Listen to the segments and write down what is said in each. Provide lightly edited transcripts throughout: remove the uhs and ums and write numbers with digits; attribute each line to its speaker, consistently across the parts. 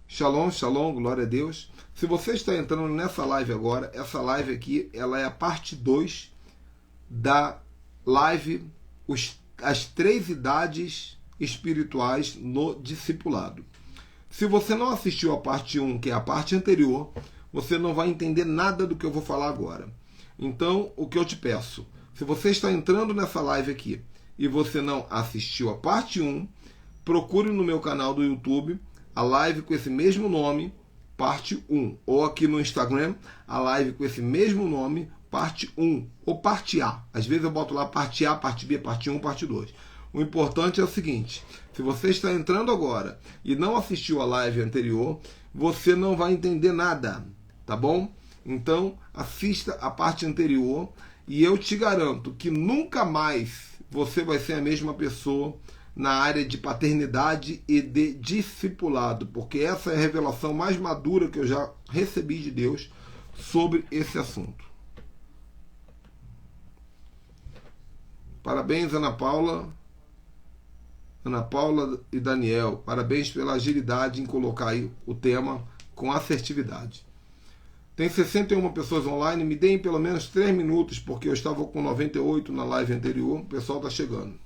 Speaker 1: Shalom, shalom, glória a Deus. Se você está entrando nessa live agora, essa live aqui, ela é a parte 2 da live As 3 Idades Espirituais no Discipulado. Se você não assistiu a parte 1, que é a parte anterior, você não vai entender nada do que eu vou falar agora. Então, o que eu te peço, se você está entrando nessa live aqui e você não assistiu a parte 1, procure no meu canal do YouTube a live com esse mesmo nome, parte 1. Ou aqui no Instagram, a live com esse mesmo nome, parte 1. Ou parte A. Às vezes eu boto lá parte A, parte B, parte 1, parte 2. O importante é o seguinte, se você está entrando agora e não assistiu a live anterior, você não vai entender nada, tá bom? Então, assista a parte anterior e eu te garanto que nunca mais você vai ser a mesma pessoa na área de paternidade e de discipulado, porque essa é a revelação mais madura que eu já recebi de Deus sobre esse assunto. Parabéns, Ana Paula e Daniel, parabéns pela agilidade em colocar aí o tema com assertividade. Tem 61 pessoas online, me deem pelo menos 3 minutos, porque eu estava com 98 na live anterior, o pessoal está chegando.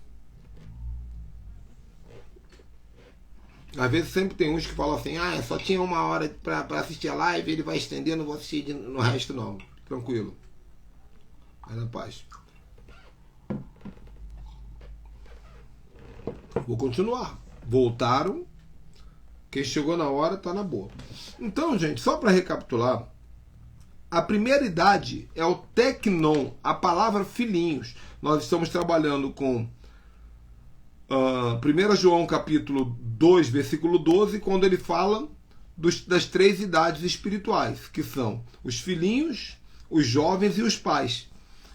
Speaker 1: Às vezes sempre tem uns que falam assim, só tinha 1 hora para assistir a live, ele vai estender, não vou assistir no resto não. Tranquilo. Vai na paz. Vou continuar. Voltaram. Quem chegou na hora está na boa. Então, gente, só para recapitular, a primeira idade é o teknon, a palavra filhinhos. Nós estamos trabalhando com 1 João capítulo 2, versículo 12, quando ele fala das 3 idades espirituais, que são os filhinhos, os jovens e os pais.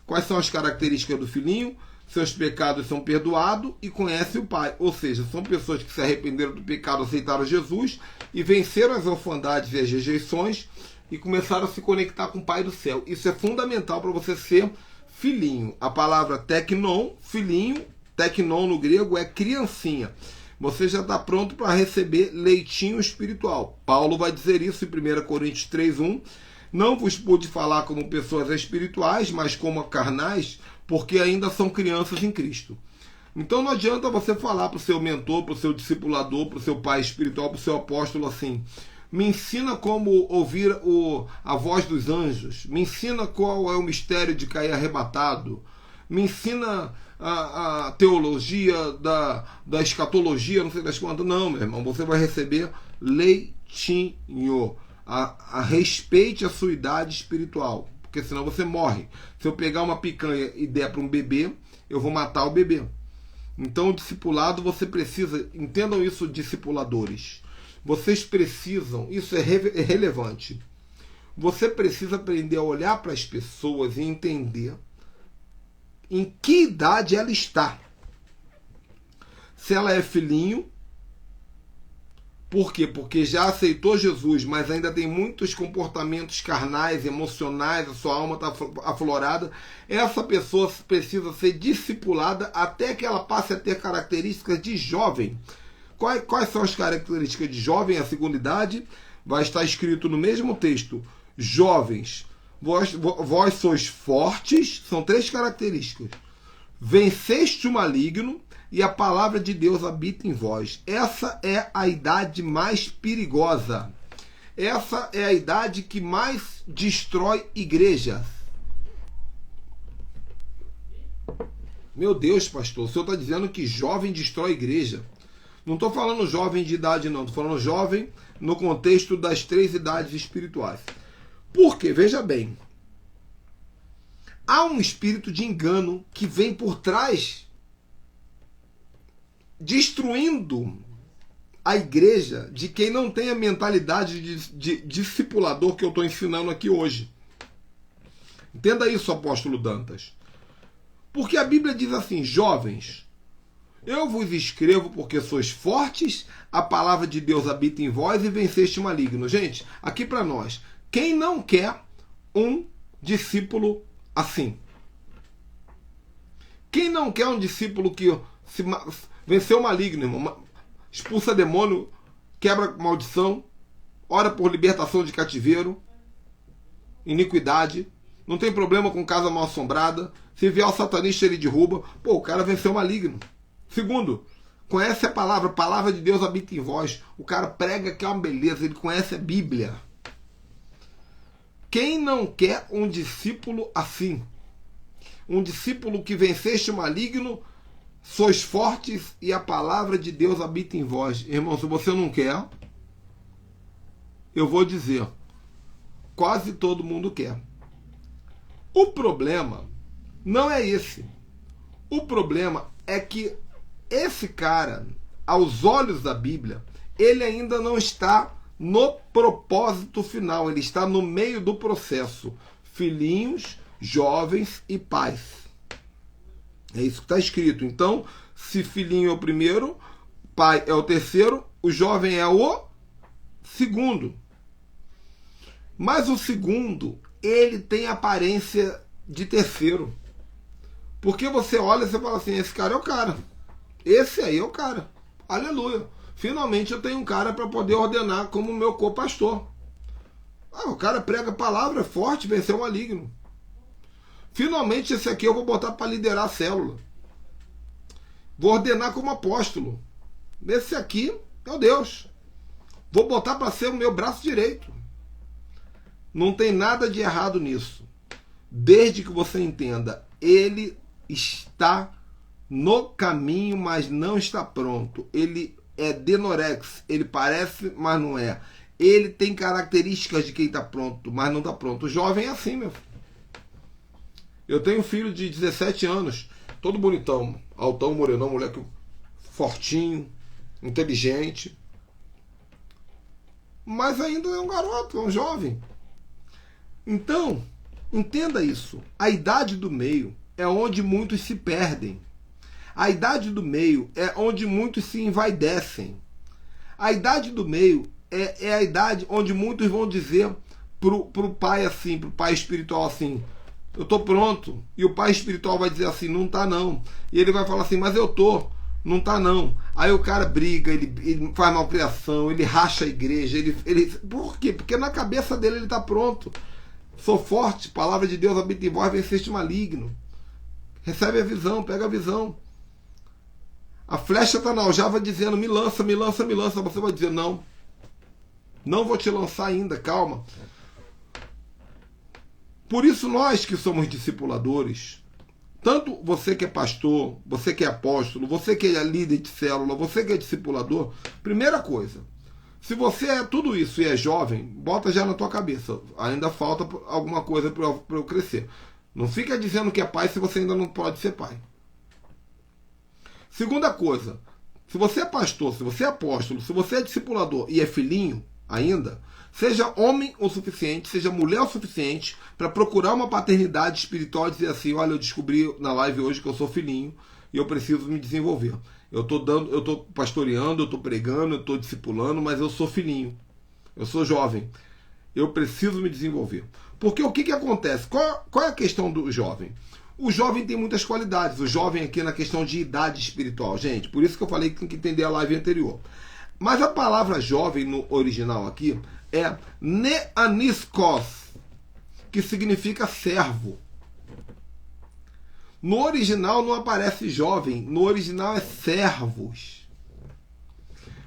Speaker 1: Quais são as características do filhinho? Seus pecados são perdoados e conhece o Pai. Ou seja, são pessoas que se arrependeram do pecado, aceitaram Jesus e venceram as orfandades e as rejeições e começaram a se conectar com o Pai do céu. Isso é fundamental para você ser filhinho. A palavra teknon, filhinho, teknon no grego é criancinha. Você já está pronto para receber leitinho espiritual. Paulo vai dizer isso em 1 Coríntios 3:1. Não vos pude falar como pessoas espirituais, mas como carnais, porque ainda são crianças em Cristo. Então não adianta você falar para o seu mentor, para o seu discipulador, para o seu pai espiritual, para o seu apóstolo assim, me ensina como ouvir a voz dos anjos, me ensina qual é o mistério de cair arrebatado, me ensina a teologia da escatologia, não sei das quantas. Não, meu irmão, você vai receber leitinho. Respeite a sua idade espiritual, porque senão você morre. Se eu pegar uma picanha e der para um bebê, eu vou matar o bebê. Então o discipulado, você precisa, entendam isso, discipuladores, vocês precisam, isso é relevante, você precisa aprender a olhar para as pessoas e entender em que idade ela está. Se ela é filhinho, por quê? Porque já aceitou Jesus, mas ainda tem muitos comportamentos carnais, emocionais, a sua alma está aflorada. Essa pessoa precisa ser discipulada até que ela passe a ter características de jovem. Quais são as características de jovem? A segunda idade vai estar escrito no mesmo texto. Jovens, vós sois fortes, são 3 características. Venceste o maligno e a palavra de Deus habita em vós. Essa é a idade mais perigosa. Essa é a idade que mais destrói igrejas. Meu Deus, pastor, o senhor está dizendo que jovem destrói igreja. Não estou falando jovem de idade, não. Estou falando jovem no contexto das 3 idades espirituais. Por quê? Veja bem. Há um espírito de engano que vem por trás, destruindo a igreja de quem não tem a mentalidade de discipulador que eu estou ensinando aqui hoje. Entenda isso, apóstolo Dantas. Porque a Bíblia diz assim, jovens, eu vos escrevo porque sois fortes, a palavra de Deus habita em vós e venceste o maligno. Gente, aqui para nós, quem não quer um discípulo assim? Quem não quer um discípulo que venceu o maligno, irmão? Expulsa demônio, quebra maldição, ora por libertação de cativeiro, iniquidade. Não tem problema com casa mal assombrada. Se vier o satanista, ele derruba. Pô, o cara venceu o maligno. Segundo, conhece a palavra de Deus habita em vós. O cara prega que é uma beleza, ele conhece a Bíblia. Quem não quer um discípulo assim? Um discípulo que venceste o maligno, sois fortes e a palavra de Deus habita em vós. Irmão, se você não quer, eu vou dizer, quase todo mundo quer. O problema não é esse. O problema é que esse cara, aos olhos da Bíblia, ele ainda não está no propósito final, ele está no meio do processo. Filhinhos, jovens e pais. É isso que está escrito. Então, se filhinho é o primeiro, pai é o terceiro, o jovem é o segundo. Mas o segundo, ele tem aparência de terceiro. Porque você olha e você fala assim, esse cara é o cara. Esse aí é o cara. Aleluia. Finalmente eu tenho um cara para poder ordenar como meu co-pastor. O cara prega a palavra, é forte, venceu o maligno. Finalmente esse aqui eu vou botar para liderar a célula. Vou ordenar como apóstolo. Esse aqui é o Deus. Vou botar para ser o meu braço direito. Não tem nada de errado nisso. Desde que você entenda, ele está no caminho, mas não está pronto. Ele é denorex, ele parece, mas não é. Ele tem características de quem está pronto, mas não está pronto. O jovem é assim, meu filho. Eu tenho um filho de 17 anos, todo bonitão, altão, morenão, moleque fortinho, inteligente. Mas ainda é um garoto, é um jovem. Então, entenda isso. A idade do meio é onde muitos se perdem. A idade do meio é onde muitos se envaidecem. A idade do meio é a idade onde muitos vão dizer pro pai assim, pro pai espiritual assim, eu tô pronto. E o pai espiritual vai dizer assim, não tá não. E ele vai falar assim, mas eu tô. Não tá não. Aí o cara briga, ele faz malcriação, ele racha a igreja. Por quê? Porque na cabeça dele ele tá pronto. Sou forte, palavra de Deus habita em vós, venceste maligno. Recebe a visão, pega a visão. A flecha está na aljava dizendo, me lança, me lança, me lança. Você vai dizer, não. Não vou te lançar ainda, calma. Por isso nós que somos discipuladores, tanto você que é pastor, você que é apóstolo, você que é líder de célula, você que é discipulador, primeira coisa, se você é tudo isso e é jovem, bota já na tua cabeça, ainda falta alguma coisa para eu crescer. Não fica dizendo que é pai se você ainda não pode ser pai. Segunda coisa, se você é pastor, se você é apóstolo, se você é discipulador e é filhinho ainda, seja homem o suficiente, seja mulher o suficiente para procurar uma paternidade espiritual e dizer assim, olha, eu descobri na live hoje que eu sou filhinho e eu preciso me desenvolver. Eu estou pastoreando, eu estou pregando, eu estou discipulando, mas eu sou filhinho. Eu sou jovem. Eu preciso me desenvolver. Porque o que acontece? Qual é a questão do jovem? O jovem tem muitas qualidades. O jovem aqui na questão de idade espiritual, gente. Por isso que eu falei que tem que entender a live anterior. Mas a palavra jovem no original aqui é neaniskos, que significa servo. No original não aparece jovem, no original é servos.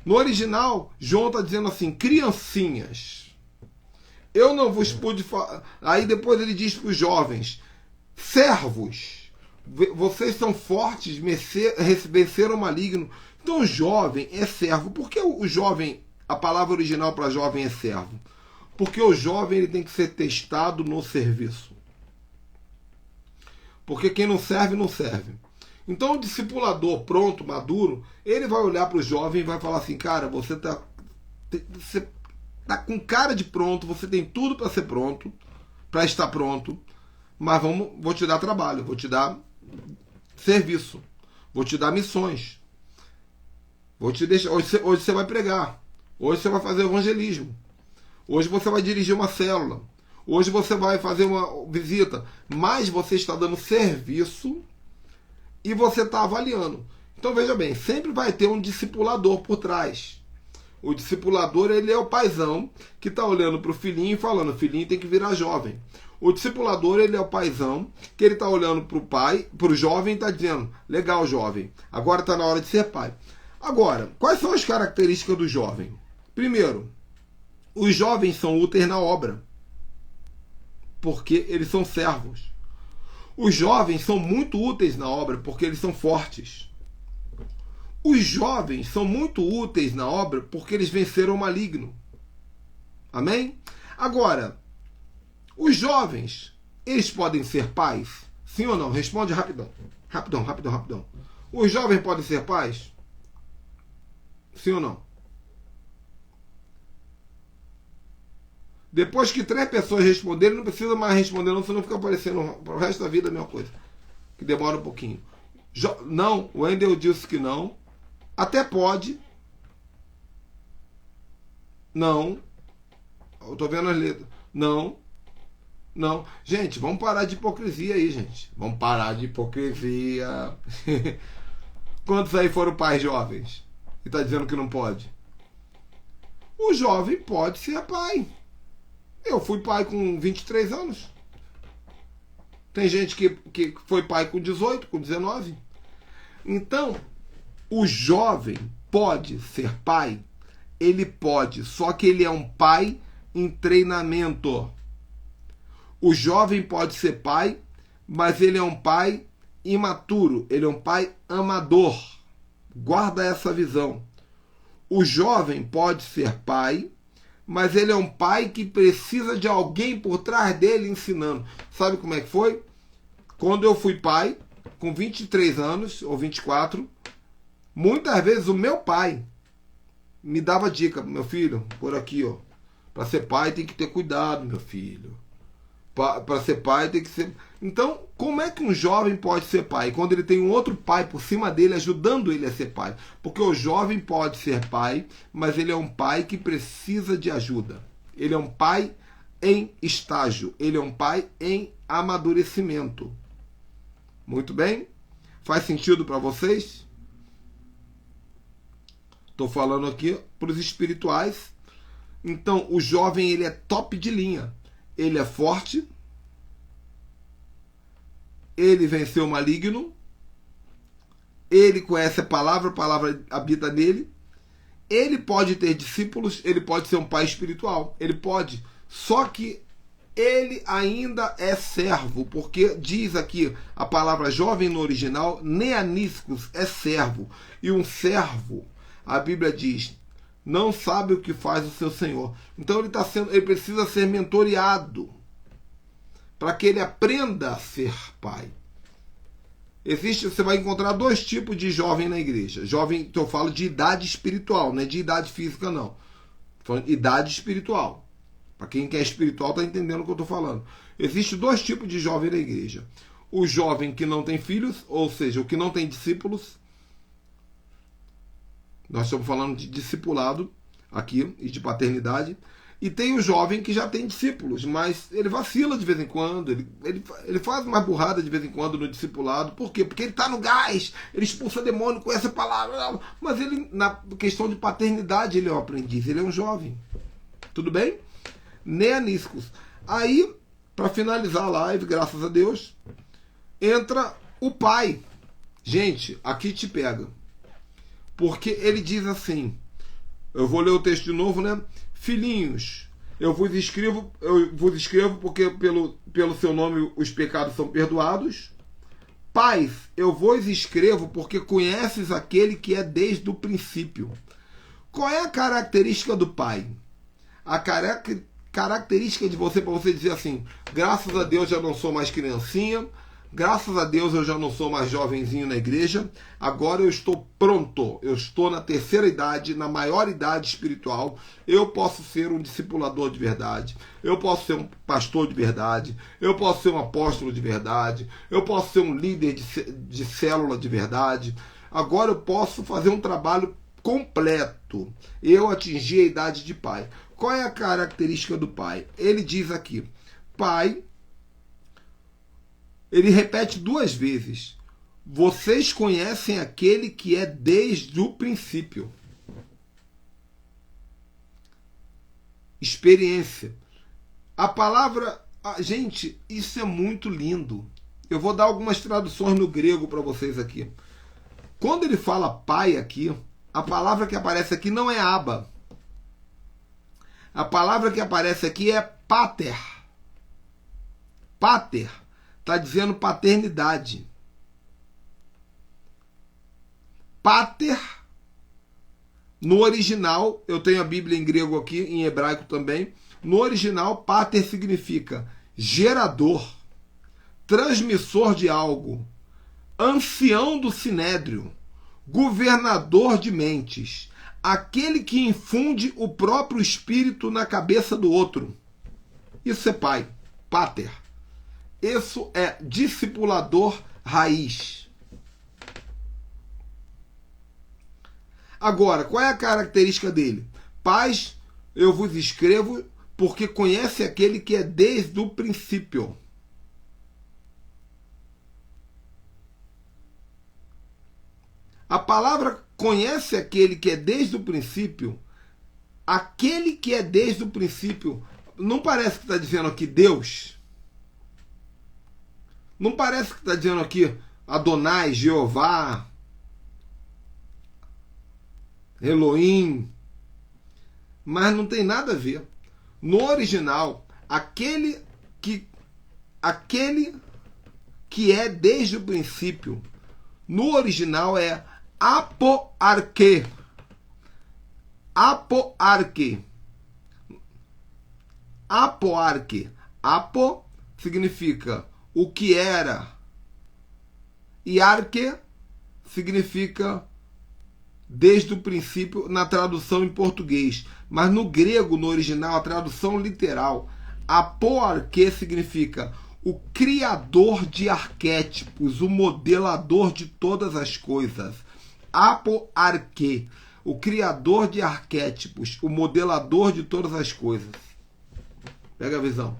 Speaker 1: No original, João está dizendo assim, criancinhas. Eu não vos pude falar. Aí depois ele diz para os jovens, servos, vocês são fortes, venceram o maligno. Então o jovem é servo. Por que o jovem, a palavra original para jovem é servo? Porque o jovem ele tem que ser testado no serviço. Porque quem não serve, não serve. Então o discipulador pronto, maduro, ele vai olhar para o jovem e vai falar assim, cara, você tá com cara de pronto, você tem tudo para ser pronto, para estar pronto, mas vou te dar trabalho, vou te dar serviço, vou te dar missões. Vou te deixar, hoje você vai pregar, hoje você vai fazer evangelismo, hoje você vai dirigir uma célula, hoje você vai fazer uma visita, mas você está dando serviço e você está avaliando. Então veja bem, sempre vai ter um discipulador por trás. O discipulador, ele é o paizão que está olhando para o filhinho e falando, o filhinho tem que virar jovem. O discipulador, ele é o paizão que ele está olhando para o pai, para o jovem e está dizendo, legal, jovem, agora está na hora de ser pai. Agora, quais são as características do jovem? Primeiro, os jovens são úteis na obra, porque eles são servos. Os jovens são muito úteis na obra, porque eles são fortes. Os jovens são muito úteis na obra porque eles venceram o maligno. Amém? Agora, os jovens, eles podem ser pais? Sim ou não? Responde rapidão. Rapidão. Os jovens podem ser pais? Sim ou não? Depois que 3 pessoas responderem, não precisa mais responder, não, senão fica aparecendo para o resto da vida a mesma coisa. Que demora um pouquinho. Não, o Wendel disse que não. Até pode. Não. Eu tô vendo as letras. Não. Gente, vamos parar de hipocrisia aí, gente. Vamos parar de hipocrisia. Quantos aí foram pais jovens? E tá dizendo que não pode? O jovem pode ser pai. Eu fui pai com 23 anos. Tem gente que foi pai com 18, com 19. Então, o jovem pode ser pai? Ele pode, só que ele é um pai em treinamento. O jovem pode ser pai, mas ele é um pai imaturo, ele é um pai amador. Guarda essa visão. O jovem pode ser pai, mas ele é um pai que precisa de alguém por trás dele ensinando. Sabe como é que foi? Quando eu fui pai, com 23 anos, ou 24, muitas vezes o meu pai me dava dica, meu filho, por aqui, ó. Para ser pai tem que ter cuidado, meu filho. Para ser pai tem que ser... Então, como é que um jovem pode ser pai? Quando ele tem um outro pai por cima dele, ajudando ele a ser pai. Porque o jovem pode ser pai, mas ele é um pai que precisa de ajuda. Ele é um pai em estágio. Ele é um pai em amadurecimento. Muito bem? Faz sentido para vocês? Estou falando aqui para os espirituais. Então, o jovem, ele é top de linha. Ele é forte, ele venceu o maligno, ele conhece a palavra habita nele, ele pode ter discípulos, ele pode ser um pai espiritual, ele pode, só que ele ainda é servo, porque diz aqui a palavra jovem no original, neaniscos, é servo, e um servo, a Bíblia diz, não sabe o que faz o seu Senhor. Então ele precisa ser mentoreado para que ele aprenda a ser pai. Você vai encontrar 2 tipos de jovem na igreja. Jovem, que eu falo de idade espiritual, não é de idade física, não. Estou falando de idade espiritual. Para quem é espiritual está entendendo o que eu estou falando. Existem 2 tipos de jovem na igreja. O jovem que não tem filhos, ou seja, o que não tem discípulos. Nós estamos falando de discipulado aqui e de paternidade. E tem o jovem que já tem discípulos, mas ele vacila de vez em quando. Ele faz uma burrada de vez em quando no discipulado. Por quê? Porque ele está no gás, ele expulsa demônio com essa palavra. Mas ele, na questão de paternidade, ele é um aprendiz, ele é um jovem. Tudo bem? Neaniscos. Aí, para finalizar a live, graças a Deus, entra o pai. Gente, aqui te pega. Porque ele diz assim, eu vou ler o texto de novo, né? Filhinhos, eu vos escrevo porque pelo seu nome os pecados são perdoados. Pais, eu vos escrevo porque conheces aquele que é desde o princípio. Qual é a característica do pai? A característica de você, para você dizer assim, graças a Deus já não sou mais criancinha, graças a Deus eu já não sou mais jovenzinho na igreja, agora eu estou pronto, eu estou na terceira idade, na maior idade espiritual, eu posso ser um discipulador de verdade, eu posso ser um pastor de verdade, eu posso ser um apóstolo de verdade, eu posso ser um líder de célula de verdade, agora eu posso fazer um trabalho completo, eu atingi a idade de pai. Qual é a característica do pai? Ele diz aqui, pai... Ele repete 2 vezes. Vocês conhecem aquele que é desde o princípio. experiência. A palavra... Gente, isso é muito lindo. Eu vou dar algumas traduções no grego para vocês aqui. Quando ele fala pai aqui, a palavra que aparece aqui não é Abba. A palavra que aparece aqui é pater. Pater está dizendo paternidade. Pater, no original, eu tenho a Bíblia em grego aqui, em hebraico também. No original, pater significa gerador, transmissor de algo, ancião do sinédrio, governador de mentes, aquele que infunde o próprio espírito na cabeça do outro. Isso é pai, pater. Isso é discipulador raiz. Agora, qual é a característica dele? Paz, eu vos escrevo porque conhece aquele que é desde o princípio. A palavra conhece aquele que é desde o princípio. Aquele que é desde o princípio. Não parece que está dizendo aqui Deus? Não parece que está dizendo aqui Adonai, Jeová, Elohim? Mas não tem nada a ver. No original, aquele que é desde o princípio, no original é apoarque. Apoarque. Apoarque. Apo significa o que era. E arque significa desde o princípio na tradução em português. Mas no grego, no original, a tradução literal, apoarque significa o criador de arquétipos, o modelador de todas as coisas. Apoarque, o criador de arquétipos, o modelador de todas as coisas. Pega a visão.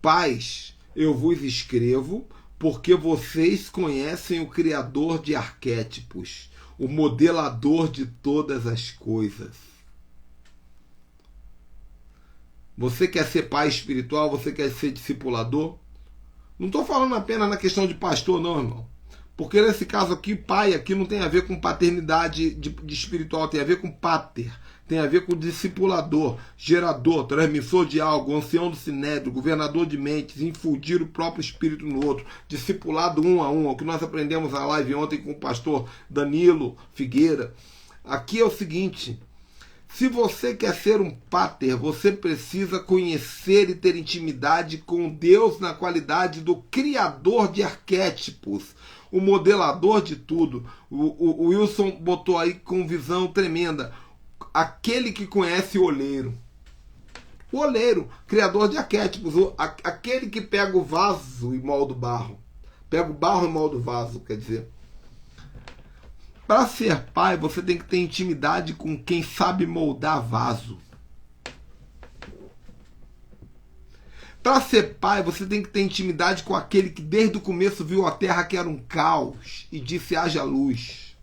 Speaker 1: Pais, eu vos escrevo porque vocês conhecem o criador de arquétipos, o modelador de todas as coisas. Você quer ser pai espiritual? Você quer ser discipulador? Não estou falando apenas na questão de pastor, não, irmão. Porque nesse caso aqui, pai aqui não tem a ver com paternidade de espiritual, tem a ver com pater, tem a ver com discipulador, gerador, transmissor de algo, ancião do sinédrio, governador de mentes, infundir o próprio espírito no outro, discipulado um a um, o que nós aprendemos na live ontem com o pastor Danilo Figueira. Aqui é o seguinte: se você quer ser um pater, você precisa conhecer e ter intimidade com Deus na qualidade do criador de arquétipos, o modelador de tudo. O Wilson botou aí com visão tremenda. Aquele que conhece o olheiro. O olheiro, criador de arquétipos. Aquele que pega o vaso e molda o barro. Pega o barro e molda o vaso, quer dizer. Para ser pai, você tem que ter intimidade com quem sabe moldar vaso. Para ser pai, você tem que ter intimidade com aquele que desde o começo viu a terra que era um caos e disse haja luz.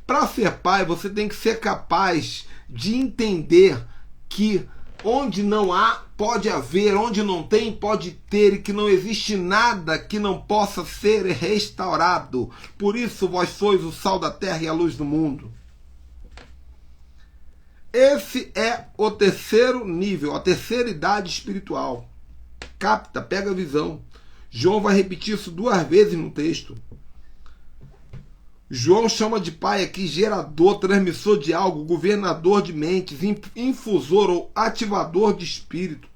Speaker 1: Para ser pai, você tem que ser capaz de entender que onde não há, pode haver, onde não tem, pode ter, e que não existe nada que não possa ser restaurado. Por isso vós sois o sal da terra e a luz do mundo. Esse é o terceiro nível, a terceira idade espiritual. Capta, pega a visão. João vai repetir isso 2 vezes no texto. João chama de pai aqui gerador, transmissor de algo, governador de mentes, infusor ou ativador de espírito.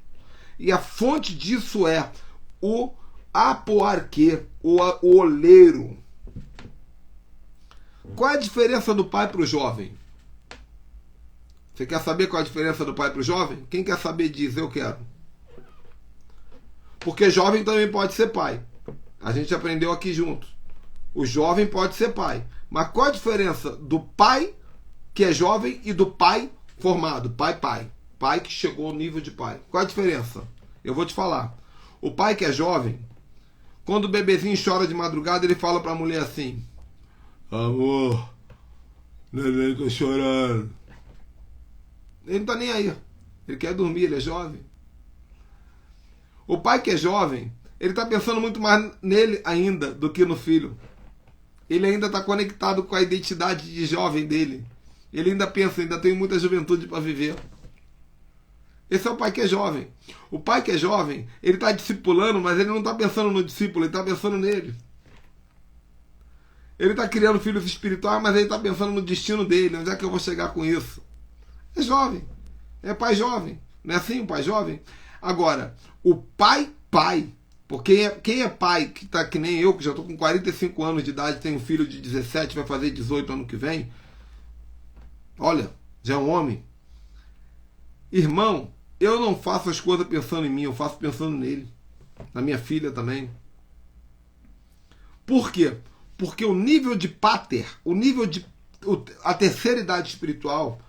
Speaker 1: E a fonte disso é o apoarque, o oleiro. Qual é a diferença do pai para o jovem? Você quer saber qual é a diferença do pai para o jovem? Quem quer saber diz, eu quero. Porque jovem também pode ser pai. A gente aprendeu aqui junto. O jovem pode ser pai. Mas qual a diferença do pai que é jovem e do pai formado? Pai. Pai que chegou ao nível de pai. Qual a diferença? Eu vou te falar. O pai que é jovem, quando o bebezinho chora de madrugada, ele fala para a mulher assim: amor, neném tá chorando. Ele não está nem aí. Ele quer dormir, ele é jovem. O pai que é jovem, ele está pensando muito mais nele ainda do que no filho. Ele ainda está conectado com a identidade de jovem dele. Ele ainda pensa, ainda tem muita juventude para viver. Esse é o pai que é jovem. O pai que é jovem, ele está discipulando, mas ele não está pensando no discípulo, ele está pensando nele. Ele está criando filhos espirituais, mas ele está pensando no destino dele. Onde é que eu vou chegar com isso? É jovem. É pai jovem. Não é assim o pai jovem? Agora, o pai, porque quem é pai, que está que nem eu, que já estou com 45 anos de idade, tenho um filho de 17, vai fazer 18 ano que vem. Olha, já é um homem. Irmão, eu não faço as coisas pensando em mim, eu faço pensando nele. Na minha filha também. Por quê? Porque o nível de pater, a terceira idade espiritual,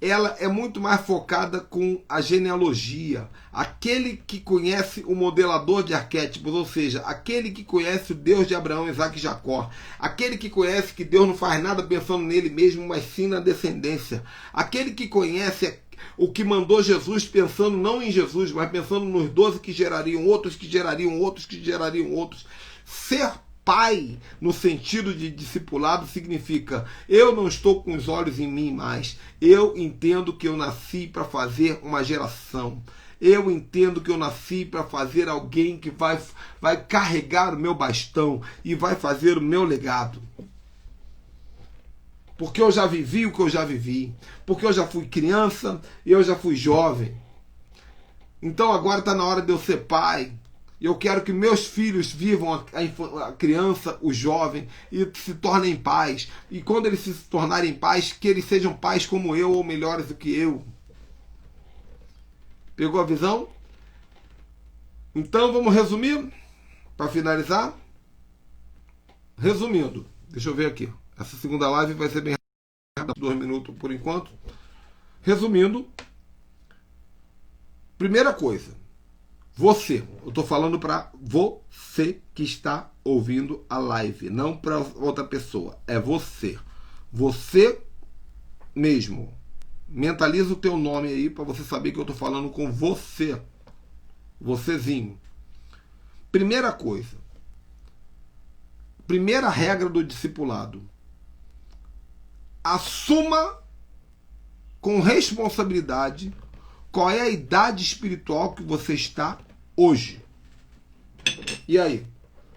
Speaker 1: ela é muito mais focada com a genealogia. Aquele que conhece o modelador de arquétipos, ou seja, aquele que conhece o Deus de Abraão, Isaac e Jacó. Aquele que conhece que Deus não faz nada pensando nele mesmo, mas sim na descendência. Aquele que conhece o que mandou Jesus pensando não em Jesus, mas pensando nos 12 que gerariam outros, que gerariam outros, que gerariam outros. Ser pai, no sentido de discipulado, significa: eu não estou com os olhos em mim mais. Eu entendo que eu nasci para fazer uma geração. Eu entendo que eu nasci para fazer alguém que vai carregar o meu bastão e vai fazer o meu legado. Porque eu já vivi o que eu já vivi. Porque eu já fui criança e eu já fui jovem. Então agora está na hora de eu ser pai. Eu quero que meus filhos vivam a criança, o jovem, e se tornem pais. E quando eles se tornarem pais, que eles sejam pais como eu ou melhores do que eu. Pegou a visão? Então vamos resumir? Para finalizar? Resumindo, deixa eu ver aqui. Essa segunda live vai ser bem rápida, 2 minutos por enquanto. Resumindo, primeira coisa. Você, eu estou falando para você que está ouvindo a live, não para outra pessoa, é você. Você mesmo. Mentaliza o teu nome aí para você saber que eu estou falando com você. Vocêzinho. Primeira coisa. Primeira regra do discipulado. Assuma com responsabilidade qual é a idade espiritual que você está hoje. E aí?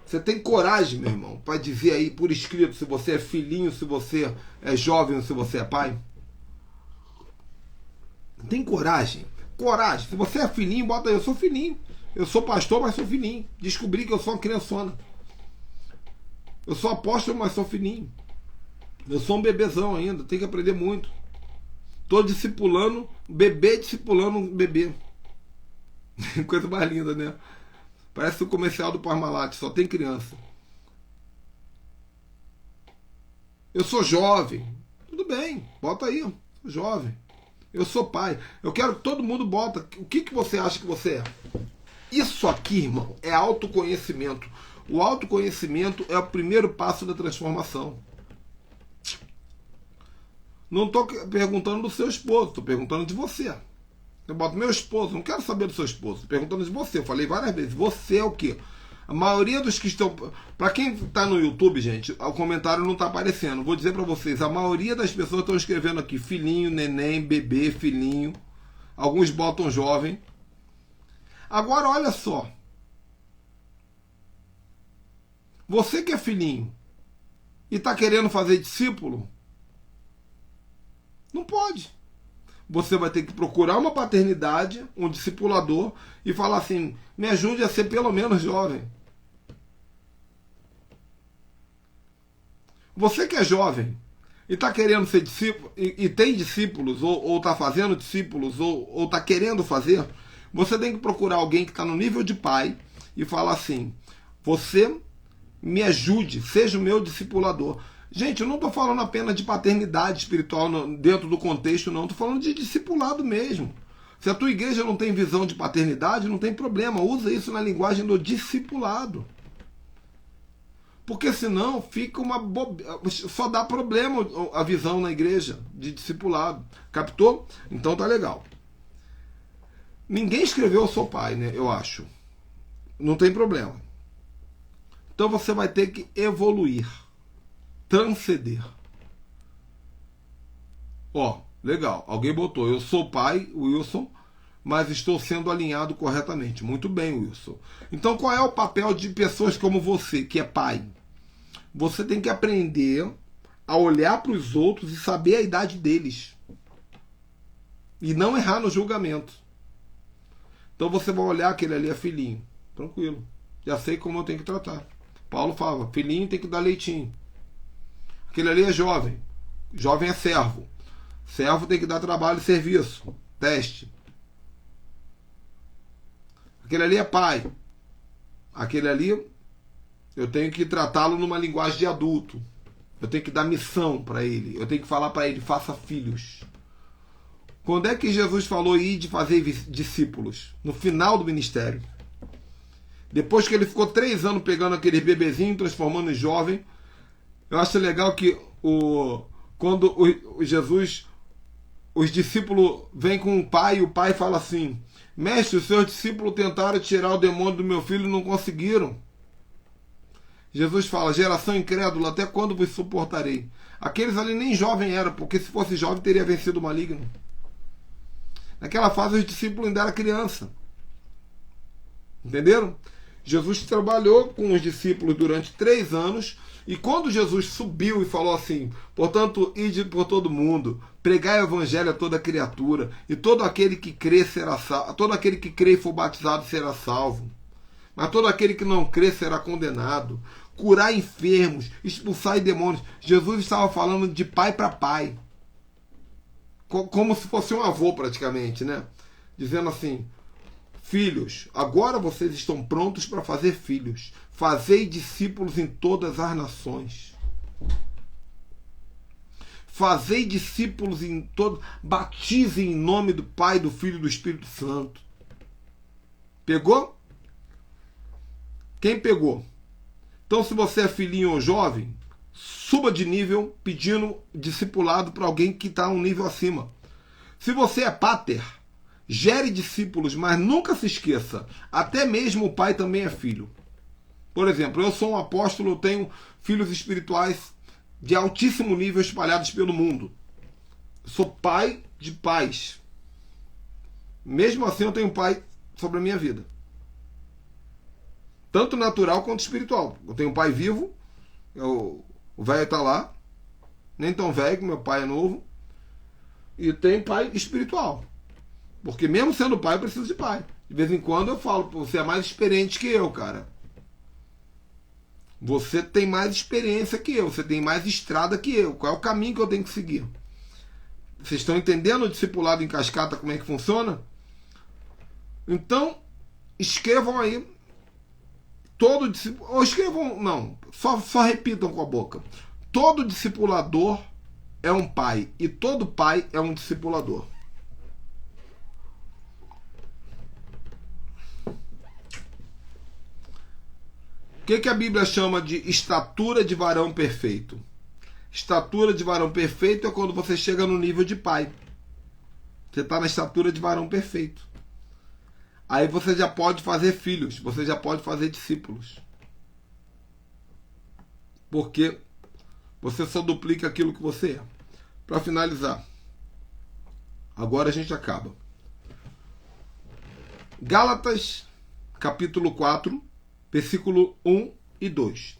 Speaker 1: Você tem coragem, meu irmão, para dizer aí por escrito se você é filhinho, se você é jovem ou se você é pai? Tem coragem? Coragem. Se você é filhinho, bota aí: eu sou filhinho. Eu sou pastor, mas sou filhinho. Descobri que eu sou uma criançona. Eu sou apóstolo, mas sou filhinho. Eu sou um bebezão ainda, tenho que aprender muito. Estou discipulando, bebê discipulando um bebê. Coisa mais linda, né? Parece o comercial do Parmalat, só tem criança. Eu sou jovem. Tudo bem, bota aí, sou jovem. Eu sou pai. Eu quero que todo mundo bota. O que você acha que você é? Isso aqui, irmão, é autoconhecimento. O autoconhecimento é o primeiro passo da transformação. Não estou perguntando do seu esposo, estou perguntando de você. Eu boto: meu esposo, não quero saber do seu esposo, estou perguntando de você. Eu falei várias vezes: você é o quê? A maioria dos que estão... Para quem está no YouTube, gente, o comentário não está aparecendo. Vou dizer para vocês: a maioria das pessoas estão escrevendo aqui filhinho, neném, bebê, filhinho. Alguns botam jovem. Agora, olha só. Você que é filhinho e está querendo fazer discípulo, não pode. Você vai ter que procurar uma paternidade, um discipulador, e falar assim: me ajude a ser pelo menos jovem. Você que é jovem e está querendo ser discípulo, e tem discípulos, ou está fazendo discípulos, ou está querendo fazer, você tem que procurar alguém que está no nível de pai e falar assim: você me ajude, seja o meu discipulador. Gente, eu não estou falando apenas de paternidade espiritual dentro do contexto, não. Estou falando de discipulado mesmo. Se a tua igreja não tem visão de paternidade, não tem problema. Usa isso na linguagem do discipulado. Porque senão fica uma só dá problema a visão na igreja de discipulado. Captou? Então tá legal. Ninguém escreveu Eu Sou Pai, né? Eu acho. Não tem problema. Então você vai ter que evoluir, transcender. Ó, legal. Alguém botou: eu sou pai, Wilson, mas estou sendo alinhado corretamente. Muito bem, Wilson. Então qual é o papel de pessoas como você, que é pai? Você tem que aprender a olhar para os outros e saber a idade deles. E não errar no julgamento. Então você vai olhar, aquele ali é filhinho. Tranquilo. Já sei como eu tenho que tratar. Paulo falava: filhinho tem que dar leitinho. Aquele ali é jovem. Jovem é servo. Servo tem que dar trabalho e serviço. Teste. Aquele ali é pai. Aquele ali eu tenho que tratá-lo numa linguagem de adulto. Eu tenho que dar missão para ele. Eu tenho que falar para ele: faça filhos. Quando é que Jesus falou ir de fazer discípulos? No final do ministério. Depois que ele ficou 3 anos pegando aqueles bebezinhos, transformando em jovem. Eu acho legal que quando Jesus, os discípulos vêm com o pai, e o pai fala assim: mestre, os seus discípulos tentaram tirar o demônio do meu filho e não conseguiram. Jesus fala: geração incrédula, até quando vos suportarei? Aqueles ali nem jovem eram, porque se fosse jovem teria vencido o maligno. Naquela fase os discípulos ainda eram criança. Entenderam? Jesus trabalhou com os discípulos durante 3 anos, e quando Jesus subiu e falou assim: portanto, ide por todo mundo, pregai o evangelho a toda criatura, e todo aquele que crê será salvo, todo aquele que crê e for batizado será salvo, mas todo aquele que não crê será condenado. Curar enfermos, expulsar demônios. Jesus estava falando de pai para pai, como se fosse um avô praticamente, né? Dizendo assim: filhos, agora vocês estão prontos para fazer filhos. Fazei discípulos em todas as nações. Fazei discípulos em todo. Batizem em nome do Pai, do Filho e do Espírito Santo. Pegou? Quem pegou? Então, se você é filhinho ou jovem, suba de nível pedindo discipulado para alguém que está um nível acima. Se você é pater, gere discípulos, mas nunca se esqueça, até mesmo o pai também é filho. Por exemplo, eu sou um apóstolo, eu tenho filhos espirituais de altíssimo nível espalhados pelo mundo. Eu sou pai de pais. Mesmo assim, eu tenho um pai sobre a minha vida. Tanto natural quanto espiritual. Eu tenho um pai vivo, o velho está lá, nem tão velho que meu pai é novo, e tem pai espiritual. Porque mesmo sendo pai, eu preciso de pai. De vez em quando eu falo: você é mais experiente que eu, cara. Você tem mais experiência que eu, você tem mais estrada que eu. Qual é o caminho que eu tenho que seguir? Vocês estão entendendo o discipulado em cascata, como é que funciona? Então, escrevam aí. Todo discípulo. Ou escrevam, não, só repitam com a boca. Todo discipulador é um pai, e todo pai é um discipulador. O que a Bíblia chama de estatura de varão perfeito? Estatura de varão perfeito é quando você chega no nível de pai. Você está na estatura de varão perfeito. Aí você já pode fazer filhos, você já pode fazer discípulos. Porque você só duplica aquilo que você é. Para finalizar, agora a gente acaba. Gálatas, capítulo 4, versículo 1 e 2.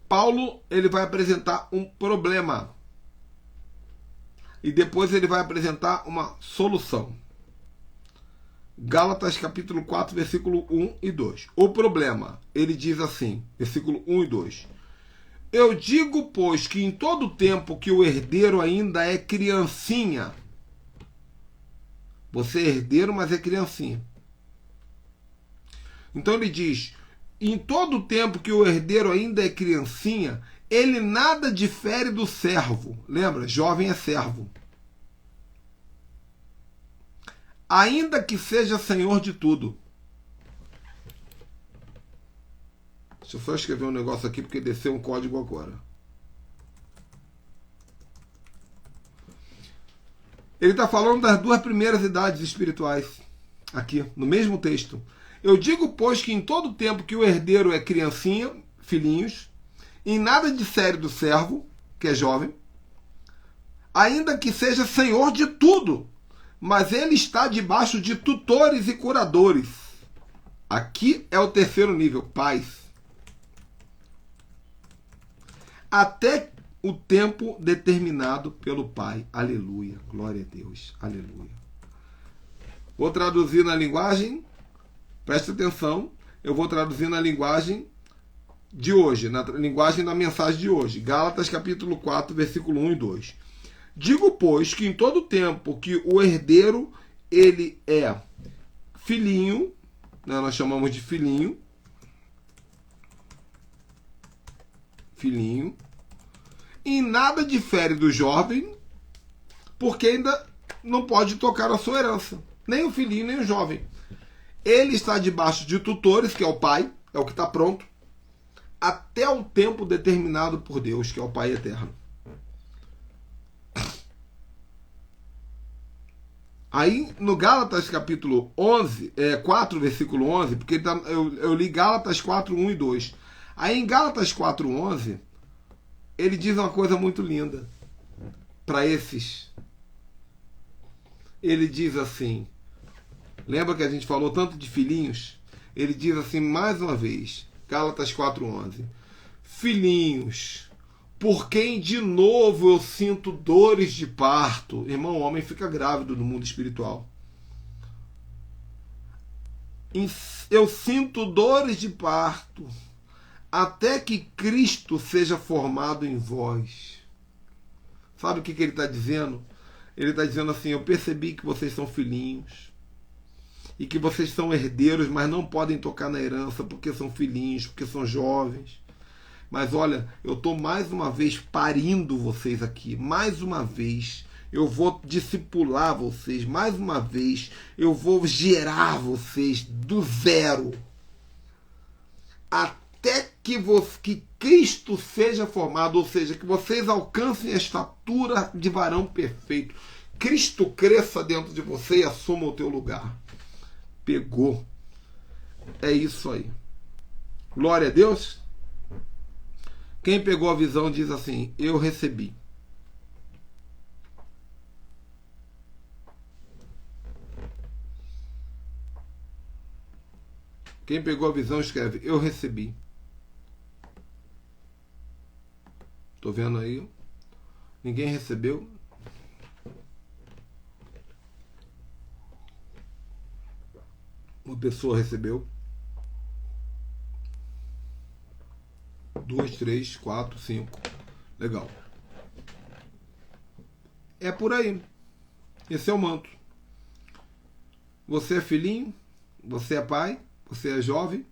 Speaker 1: Paulo, ele vai apresentar um problema. E depois ele vai apresentar uma solução. Gálatas capítulo 4, versículo 1 e 2. O problema, ele diz assim, versículo 1 e 2. Eu digo, pois, que em todo tempo que o herdeiro ainda é criancinha. Você é herdeiro, mas é criancinha. Então ele diz: em todo tempo que o herdeiro ainda é criancinha, ele nada difere do servo. Lembra? Jovem é servo. Ainda que seja senhor de tudo. Deixa Deixa eu só escrever um negócio aqui porque desceu um código agora. Ele está falando das duas primeiras idades espirituais, aqui, no mesmo texto. Eu digo, pois, que em todo tempo que o herdeiro é criancinha, filhinhos, em nada difere do servo, que é jovem, ainda que seja senhor de tudo, mas ele está debaixo de tutores e curadores. Aqui é o terceiro nível, pais. Até o tempo determinado pelo Pai. Aleluia. Glória a Deus. Aleluia. Vou traduzir na linguagem, preste atenção, eu vou traduzir na linguagem de hoje, na linguagem da mensagem de hoje. Gálatas capítulo 4, versículo 1 e 2. Digo, pois, que em todo tempo que o herdeiro, ele é filhinho, né, nós chamamos de filhinho, em nada difere do jovem, porque ainda não pode tocar a sua herança. Nem o filhinho, nem o jovem. Ele está debaixo de tutores, que é o pai, é o que está pronto, até o tempo determinado por Deus, que é o Pai eterno. Aí, no Gálatas capítulo 4, versículo 11, porque eu li Gálatas 4, 1 e 2. Aí em Gálatas 4, 11, ele diz uma coisa muito linda para esses. Ele diz assim, lembra que a gente falou tanto de filhinhos? Ele diz assim mais uma vez, Gálatas 4, 11. Filhinhos, por quem de novo eu sinto dores de parto. Irmão, o homem fica grávido no mundo espiritual. Eu sinto dores de parto até que Cristo seja formado em vós. Sabe o que ele está dizendo? Ele está dizendo assim, eu percebi que vocês são filhinhos e que vocês são herdeiros, mas não podem tocar na herança porque são filhinhos, porque são jovens. Mas olha, eu estou mais uma vez parindo vocês aqui, mais uma vez eu vou discipular vocês, mais uma vez eu vou gerar vocês do zero, até que Cristo seja formado, ou seja, que vocês alcancem a estatura de varão perfeito. Cristo cresça dentro de você e assuma o teu lugar. Pegou. É isso aí. Glória a Deus. Quem pegou a visão diz assim, eu recebi. Quem pegou a visão escreve, eu recebi. Tô vendo aí. Ninguém recebeu. Uma pessoa recebeu. 2, 3, 4, 5. Legal. É por aí. Esse é o manto. Você é filhinho, você é pai, você é jovem.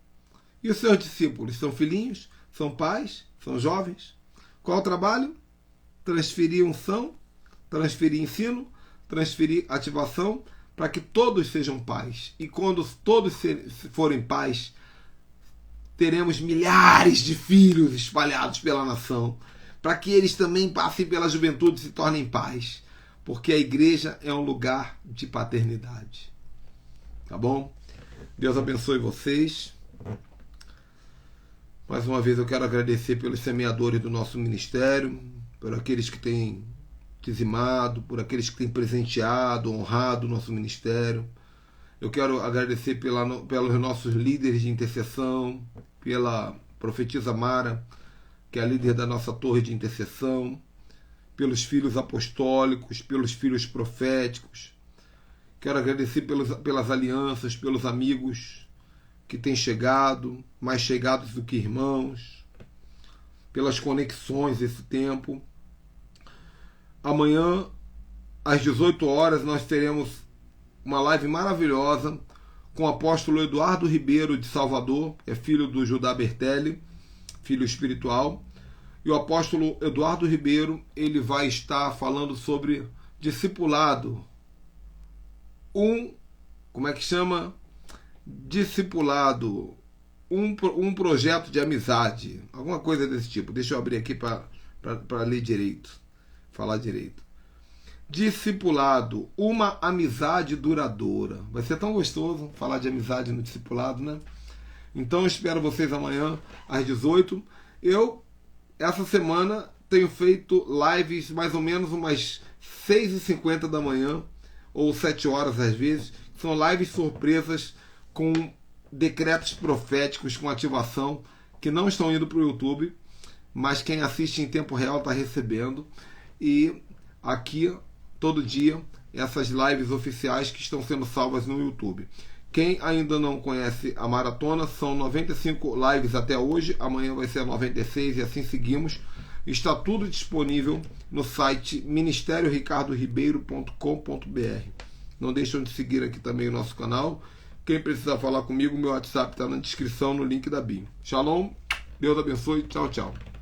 Speaker 1: E os seus discípulos são filhinhos, são pais, são jovens. Qual o trabalho? Transferir unção, transferir ensino, transferir ativação, para que todos sejam pais. E quando todos forem pais, teremos milhares de filhos espalhados pela nação, para que eles também passem pela juventude e se tornem pais, porque a igreja é um lugar de paternidade. Tá bom? Deus abençoe vocês. Mais uma vez eu quero agradecer pelos semeadores do nosso ministério, por aqueles que têm dizimado, por aqueles que têm presenteado, honrado o nosso ministério. Eu quero agradecer pelos nossos líderes de intercessão, pela profetisa Mara, que é a líder da nossa torre de intercessão, pelos filhos apostólicos, pelos filhos proféticos. Quero agradecer pelas alianças, pelos amigos que têm chegado, mais chegados do que irmãos, pelas conexões esse tempo. Amanhã, às 18 horas, nós teremos uma live maravilhosa com o apóstolo Eduardo Ribeiro de Salvador, que é filho do Judá Bertelli, filho espiritual. E o apóstolo Eduardo Ribeiro, ele vai estar falando sobre discipulado. Como é que chama? Discipulado um projeto de amizade, alguma coisa desse tipo. Deixa eu abrir aqui para ler direito, falar direito. Discipulado, uma amizade duradoura. Vai ser tão gostoso falar de amizade no discipulado, né? Então eu espero vocês amanhã às 18. Eu, essa semana, tenho feito lives mais ou menos umas 6h50 da manhã, ou 7 horas às vezes. São lives surpresas com decretos proféticos, com ativação, que não estão indo para o YouTube, mas quem assiste em tempo real está recebendo. E aqui, todo dia, essas lives oficiais que estão sendo salvas no YouTube. Quem ainda não conhece a maratona, são 95 lives até hoje, amanhã vai ser 96 e assim seguimos. Está tudo disponível no site ministerioricardoribeiro.com.br. Não deixam de seguir aqui também o nosso canal. Quem precisar falar comigo, meu WhatsApp está na descrição, no link da bio. Shalom, Deus abençoe, tchau, tchau.